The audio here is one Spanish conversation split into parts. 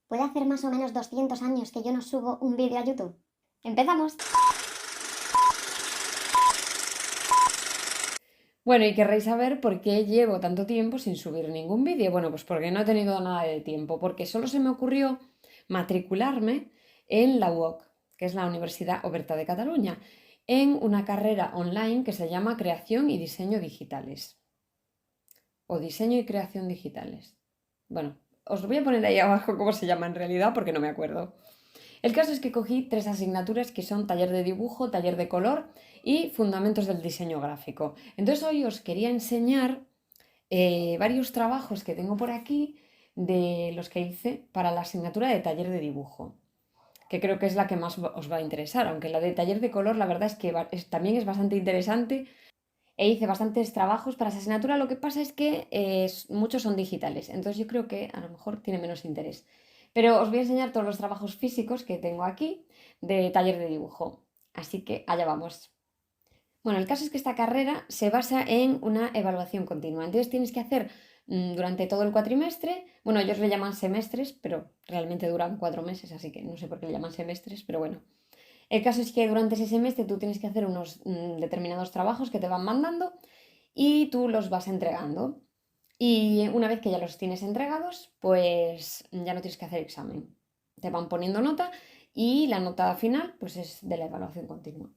Puede hacer más o menos 200 años que yo no subo un vídeo a YouTube. ¡Empezamos! Bueno, y querréis saber por qué llevo tanto tiempo sin subir ningún vídeo. Bueno, pues porque no he tenido nada de tiempo, porque solo se me ocurrió matricularme en la UOC, que es la Universidad Oberta de Cataluña, en una carrera online que se llama Creación y Diseño Digitales. O Diseño y Creación Digitales. Bueno, os voy a poner ahí abajo cómo se llama en realidad porque no me acuerdo. El caso es que cogí 3 asignaturas que son taller de dibujo, taller de color y fundamentos del diseño gráfico. Entonces hoy os quería enseñar varios trabajos que tengo por aquí de los que hice para la asignatura de taller de dibujo, que creo que es la que más os va a interesar, aunque la de taller de color la verdad es que también es bastante interesante e hice bastantes trabajos para esa asignatura. Lo que pasa es que muchos son digitales, entonces yo creo que a lo mejor tiene menos interés. Pero os voy a enseñar todos los trabajos físicos que tengo aquí de taller de dibujo. Así que allá vamos. Bueno, el caso es que esta carrera se basa en una evaluación continua. Entonces tienes que hacer durante todo el cuatrimestre, bueno, ellos le llaman semestres, pero realmente duran 4 meses, así que no sé por qué le llaman semestres, pero bueno. El caso es que durante ese semestre tú tienes que hacer unos determinados trabajos que te van mandando y tú los vas entregando. Y una vez que ya los tienes entregados, pues ya no tienes que hacer examen. Te van poniendo nota y la nota final pues es de la evaluación continua.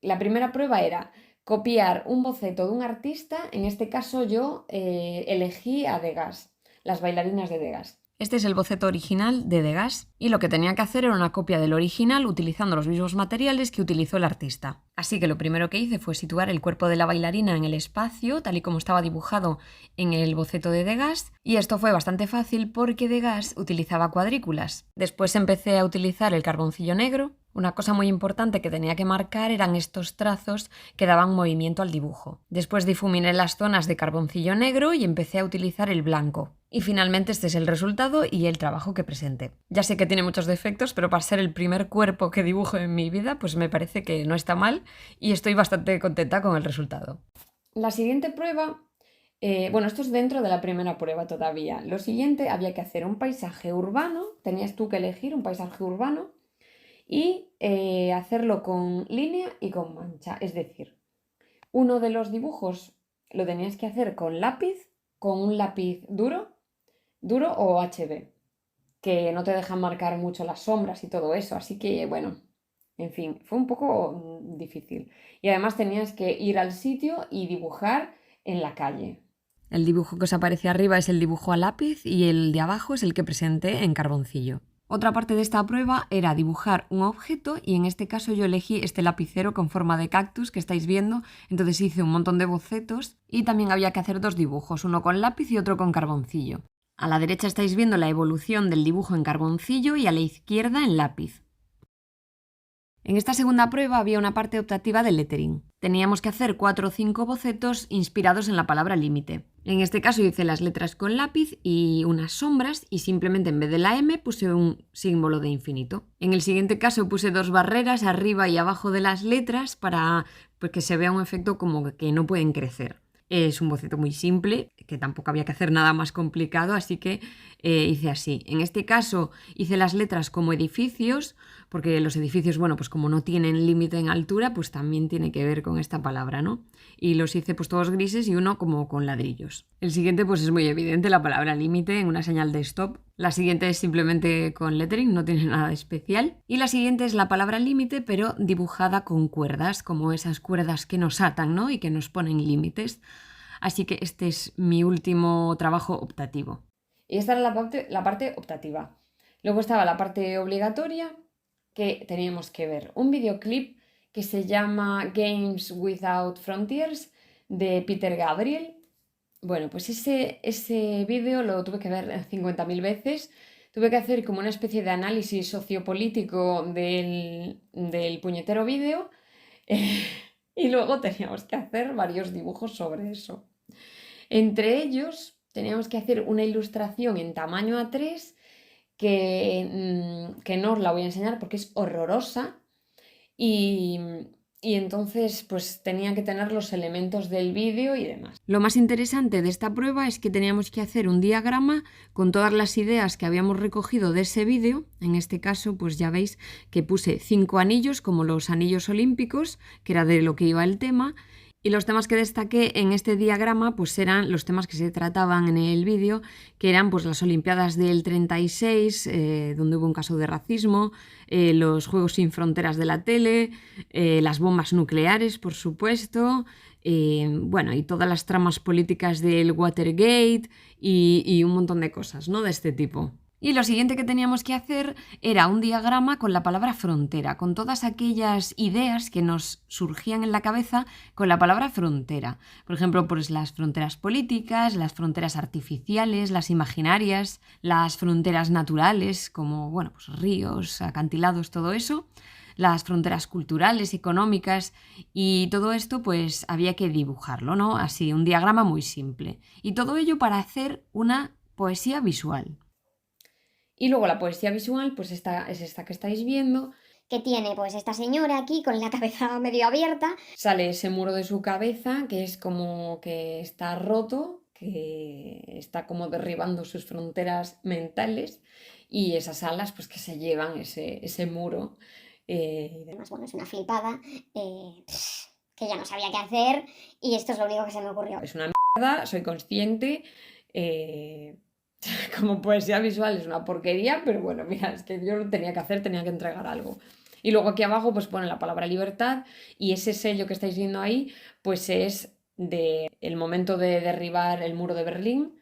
La primera prueba era copiar un boceto de un artista. En este caso yo elegí a Degas, las bailarinas de Degas. Este es el boceto original de Degas y lo que tenía que hacer era una copia del original utilizando los mismos materiales que utilizó el artista. Así que lo primero que hice fue situar el cuerpo de la bailarina en el espacio, tal y como estaba dibujado en el boceto de Degas, y esto fue bastante fácil porque Degas utilizaba cuadrículas. Después empecé a utilizar el carboncillo negro. Una cosa muy importante que tenía que marcar eran estos trazos que daban movimiento al dibujo. Después difuminé las zonas de carboncillo negro y empecé a utilizar el blanco. Y finalmente este es el resultado y el trabajo que presenté. Ya sé que tiene muchos defectos, pero para ser el primer cuerpo que dibujo en mi vida, pues me parece que no está mal y estoy bastante contenta con el resultado. La siguiente prueba, bueno, esto es dentro de la primera prueba todavía. Lo siguiente, había que hacer un paisaje urbano, tenías tú que elegir un paisaje urbano y hacerlo con línea y con mancha. Es decir, uno de los dibujos lo tenías que hacer con un lápiz duro o HB, que no te dejan marcar mucho las sombras y todo eso. Así que, bueno, en fin, fue un poco difícil. Y además tenías que ir al sitio y dibujar en la calle. El dibujo que os aparece arriba es el dibujo a lápiz y el de abajo es el que presenté en carboncillo. Otra parte de esta prueba era dibujar un objeto y en este caso yo elegí este lapicero con forma de cactus que estáis viendo, entonces hice un montón de bocetos y también había que hacer 2 dibujos, uno con lápiz y otro con carboncillo. A la derecha estáis viendo la evolución del dibujo en carboncillo y a la izquierda en lápiz. En esta segunda prueba había una parte optativa del lettering. Teníamos que hacer 4 o 5 bocetos inspirados en la palabra límite. En este caso hice las letras con lápiz y unas sombras y simplemente en vez de la M puse un símbolo de infinito. En el siguiente caso puse 2 barreras arriba y abajo de las letras para que se vea un efecto como que no pueden crecer. Es un boceto muy simple, que tampoco había que hacer nada más complicado, así que hice así. En este caso hice las letras como edificios, porque los edificios, bueno, pues como no tienen límite en altura, pues también tiene que ver con esta palabra, ¿no? Y los hice pues todos grises y uno como con ladrillos. El siguiente pues es muy evidente, la palabra límite en una señal de stop. La siguiente es simplemente con lettering, no tiene nada especial. Y la siguiente es la palabra límite, pero dibujada con cuerdas, como esas cuerdas que nos atan, ¿no? Y que nos ponen límites. Así que este es mi último trabajo optativo. Y esta era la parte optativa. Luego estaba la parte obligatoria, que teníamos que ver un videoclip que se llama Games Without Frontiers de Peter Gabriel. Bueno, pues ese vídeo lo tuve que ver 50.000 veces. Tuve que hacer como una especie de análisis sociopolítico del puñetero vídeo y luego teníamos que hacer varios dibujos sobre eso. Entre ellos teníamos que hacer una ilustración en tamaño A3 que no os la voy a enseñar porque es horrorosa y, y entonces pues tenía que tener los elementos del vídeo y demás. Lo más interesante de esta prueba es que teníamos que hacer un diagrama con todas las ideas que habíamos recogido de ese vídeo. En este caso pues ya veis que puse 5 anillos como los anillos olímpicos, que era de lo que iba el tema. Y los temas que destaqué en este diagrama pues eran los temas que se trataban en el vídeo, que eran pues las Olimpiadas del 36, donde hubo un caso de racismo, los Juegos sin Fronteras de la tele, las bombas nucleares, por supuesto, bueno, y todas las tramas políticas del Watergate y un montón de cosas, ¿no?, de este tipo. Y lo siguiente que teníamos que hacer era un diagrama con la palabra frontera, con todas aquellas ideas que nos surgían en la cabeza con la palabra frontera. Por ejemplo, pues las fronteras políticas, las fronteras artificiales, las imaginarias, las fronteras naturales, como bueno, pues ríos, acantilados, todo eso, las fronteras culturales, económicas, y todo esto pues había que dibujarlo, ¿no? Así, un diagrama muy simple. Y todo ello para hacer una poesía visual. Y luego la poesía visual, pues es esta que estáis viendo. Que tiene pues esta señora aquí con la cabeza medio abierta. Sale ese muro de su cabeza que es como que está roto, que está como derribando sus fronteras mentales, y esas alas pues que se llevan ese muro. Además, bueno, es una flipada que ya no sabía qué hacer y esto es lo único que se me ocurrió. Es una mierda, soy consciente. Como poesía visual es una porquería, pero bueno, mira, es que yo lo tenía que hacer, tenía que entregar algo. Y luego aquí abajo pues pone la palabra libertad, y ese sello que estáis viendo ahí pues es del momento de derribar el muro de Berlín.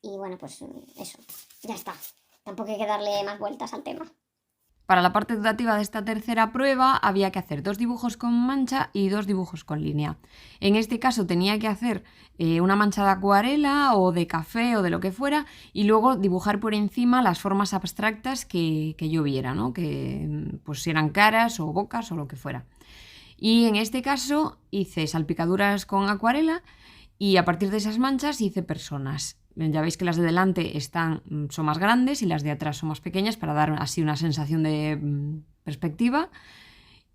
Y bueno, pues eso, ya está. Tampoco hay que darle más vueltas al tema. Para la parte durativa de esta tercera prueba había que hacer 2 dibujos con mancha y 2 dibujos con línea. En este caso tenía que hacer una mancha de acuarela o de café o de lo que fuera, y luego dibujar por encima las formas abstractas que yo viera, ¿no? Que pues si eran caras o bocas o lo que fuera. Y en este caso hice salpicaduras con acuarela y a partir de esas manchas hice personas. Ya veis que las de delante son más grandes y las de atrás son más pequeñas para dar así una sensación de perspectiva.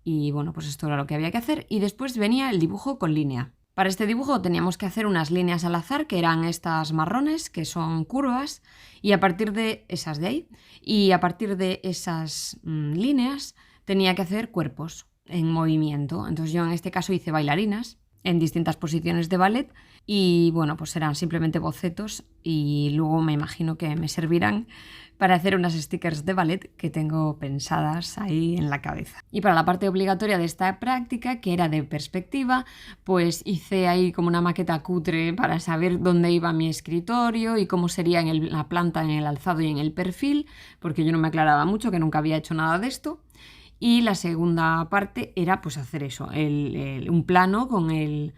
Y bueno, pues esto era lo que había que hacer. Y después venía el dibujo con línea. Para este dibujo teníamos que hacer unas líneas al azar, que eran estas marrones, que son curvas, y a partir de esas de ahí, y a partir de esas líneas tenía que hacer cuerpos en movimiento. Entonces yo en este caso hice bailarinas en distintas posiciones de ballet, y bueno, pues serán simplemente bocetos, y luego me imagino que me servirán para hacer unas stickers de ballet que tengo pensadas ahí en la cabeza. Y para la parte obligatoria de esta práctica, que era de perspectiva, pues hice ahí como una maqueta cutre para saber dónde iba mi escritorio y cómo sería en la planta, en el alzado y en el perfil, porque yo no me aclaraba mucho, que nunca había hecho nada de esto. Y la segunda parte era pues hacer eso, un plano con el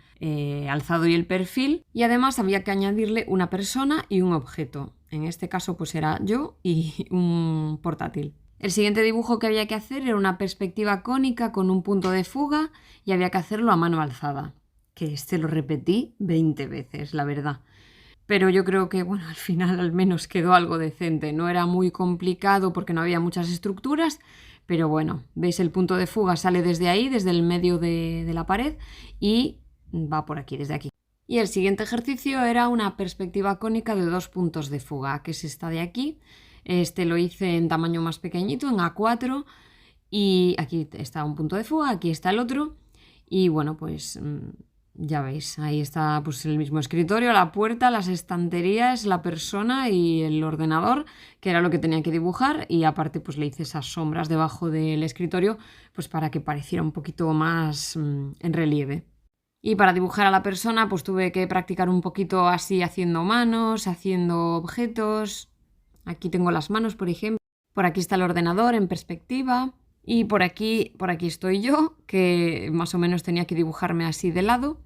alzado y el perfil, y además había que añadirle una persona y un objeto. En este caso pues era yo y un portátil. El siguiente dibujo que había que hacer era una perspectiva cónica con un punto de fuga, y había que hacerlo a mano alzada, que este lo repetí 20 veces, la verdad. Pero yo creo que, bueno, al final al menos quedó algo decente. No era muy complicado porque no había muchas estructuras, pero bueno, veis, el punto de fuga sale desde ahí, desde el medio de la pared, y va por aquí, desde aquí. Y el siguiente ejercicio era una perspectiva cónica de 2 puntos de fuga, que es esta de aquí. Este lo hice en tamaño más pequeñito, en A4, y aquí está un punto de fuga, aquí está el otro, y bueno, pues ya veis, ahí está pues el mismo escritorio, la puerta, las estanterías, la persona y el ordenador, que era lo que tenía que dibujar, y aparte pues le hice esas sombras debajo del escritorio pues para que pareciera un poquito más en relieve. Y para dibujar a la persona pues tuve que practicar un poquito así, haciendo manos, haciendo objetos. Aquí tengo las manos, por ejemplo. Por aquí está el ordenador en perspectiva. Y por aquí estoy yo, que más o menos tenía que dibujarme así de lado.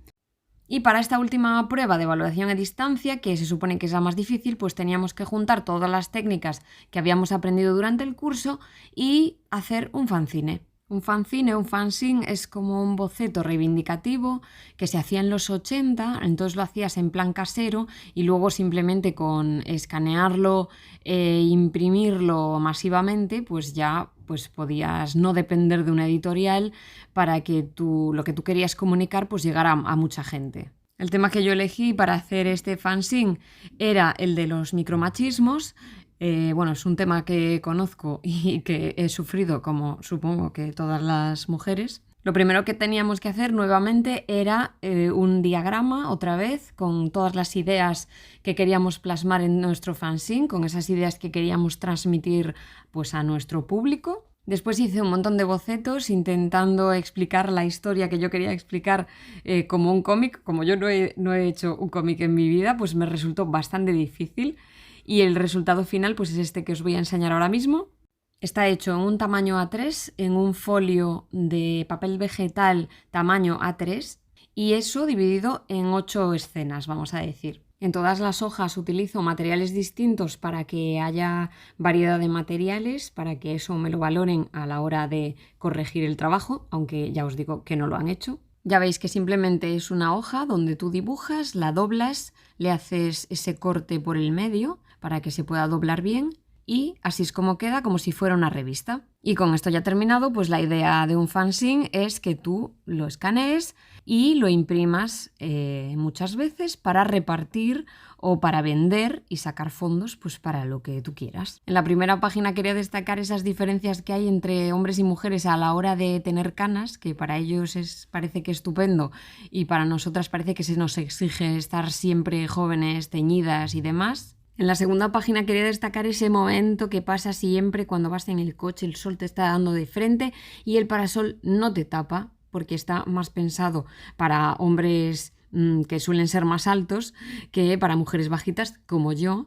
Y para esta última prueba de evaluación a distancia, que se supone que es la más difícil, pues teníamos que juntar todas las técnicas que habíamos aprendido durante el curso y hacer un fanzine. Un fanzine es como un boceto reivindicativo que se hacía en los 80, entonces lo hacías en plan casero y luego simplemente con escanearlo e imprimirlo masivamente, pues ya pues podías no depender de una editorial para que lo que tú querías comunicar pues llegara a mucha gente. El tema que yo elegí para hacer este fanzine era el de los micromachismos. Bueno, es un tema que conozco y que he sufrido, como supongo que todas las mujeres. Lo primero que teníamos que hacer nuevamente era un diagrama, otra vez, con todas las ideas que queríamos plasmar en nuestro fanzine, con esas ideas que queríamos transmitir pues, a nuestro público. Después hice un montón de bocetos intentando explicar la historia que yo quería explicar como un cómic. Como yo no he hecho un cómic en mi vida, pues me resultó bastante difícil. Y el resultado final pues es este que os voy a enseñar ahora mismo. Está hecho en un tamaño A3, en un folio de papel vegetal tamaño A3 y eso dividido en 8 escenas, vamos a decir. En todas las hojas utilizo materiales distintos para que haya variedad de materiales, para que eso me lo valoren a la hora de corregir el trabajo, aunque ya os digo que no lo han hecho. Ya veis que simplemente es una hoja donde tú dibujas, la doblas, le haces ese corte por el medio para que se pueda doblar bien. Y así es como queda, como si fuera una revista. Y con esto ya terminado, pues la idea de un fanzine es que tú lo escanees y lo imprimas muchas veces para repartir o para vender y sacar fondos pues para lo que tú quieras. En la primera página quería destacar esas diferencias que hay entre hombres y mujeres a la hora de tener canas, que para ellos parece que estupendo y para nosotras parece que se nos exige estar siempre jóvenes, teñidas y demás. En la segunda página quería destacar ese momento que pasa siempre cuando vas en el coche, el sol te está dando de frente y el parasol no te tapa porque está más pensado para hombres que suelen ser más altos que para mujeres bajitas como yo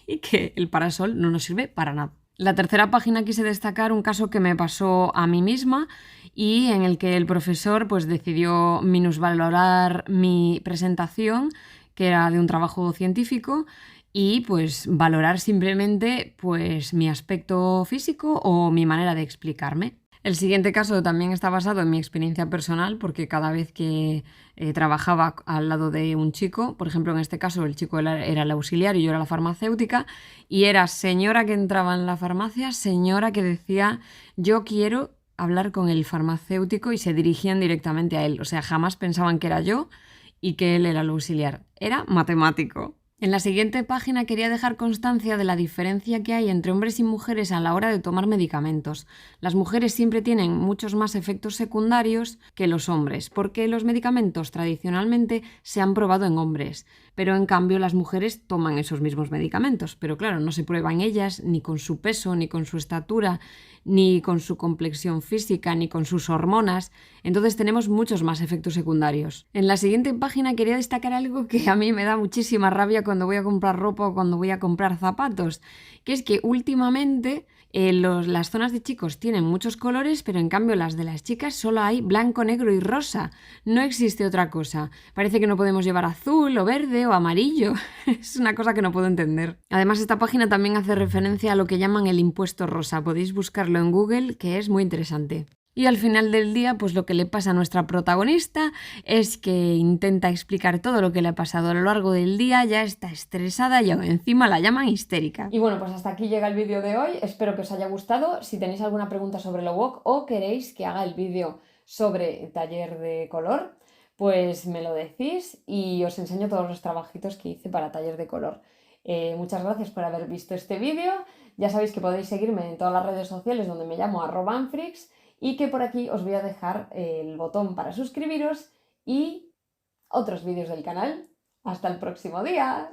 y que el parasol no nos sirve para nada. La tercera página quise destacar un caso que me pasó a mí misma y en el que el profesor pues decidió minusvalorar mi presentación, que era de un trabajo científico, y pues valorar simplemente pues mi aspecto físico o mi manera de explicarme. El siguiente caso también está basado en mi experiencia personal porque cada vez que trabajaba al lado de un chico, por ejemplo en este caso el chico era el auxiliar y yo era la farmacéutica, y era señora que entraba en la farmacia, señora que decía yo quiero hablar con el farmacéutico y se dirigían directamente a él, o sea, jamás pensaban que era yo y que él era el auxiliar, era matemático. En la siguiente página quería dejar constancia de la diferencia que hay entre hombres y mujeres a la hora de tomar medicamentos. Las mujeres siempre tienen muchos más efectos secundarios que los hombres, porque los medicamentos tradicionalmente se han probado en hombres, pero en cambio las mujeres toman esos mismos medicamentos, pero claro, no se prueban ellas ni con su peso, ni con su estatura, ni con su complexión física, ni con sus hormonas, entonces tenemos muchos más efectos secundarios. En la siguiente página quería destacar algo que a mí me da muchísima rabia cuando voy a comprar ropa o cuando voy a comprar zapatos, que es que últimamente las zonas de chicos tienen muchos colores, pero en cambio las de las chicas solo hay blanco, negro y rosa. No existe otra cosa. Parece que no podemos llevar azul o verde o amarillo. Es una cosa que no puedo entender. Además, esta página también hace referencia a lo que llaman el impuesto rosa. Podéis buscarlo en Google, que es muy interesante. Y al final del día, pues lo que le pasa a nuestra protagonista es que intenta explicar todo lo que le ha pasado a lo largo del día, ya está estresada y encima la llaman histérica. Y bueno, pues hasta aquí llega el vídeo de hoy, espero que os haya gustado. Si tenéis alguna pregunta sobre lo wok o queréis que haga el vídeo sobre taller de color, pues me lo decís y os enseño todos los trabajitos que hice para taller de color. Muchas gracias por haber visto este vídeo, ya sabéis que podéis seguirme en todas las redes sociales donde me llamo @anfrix. Y que por aquí os voy a dejar el botón para suscribiros y otros vídeos del canal. ¡Hasta el próximo día!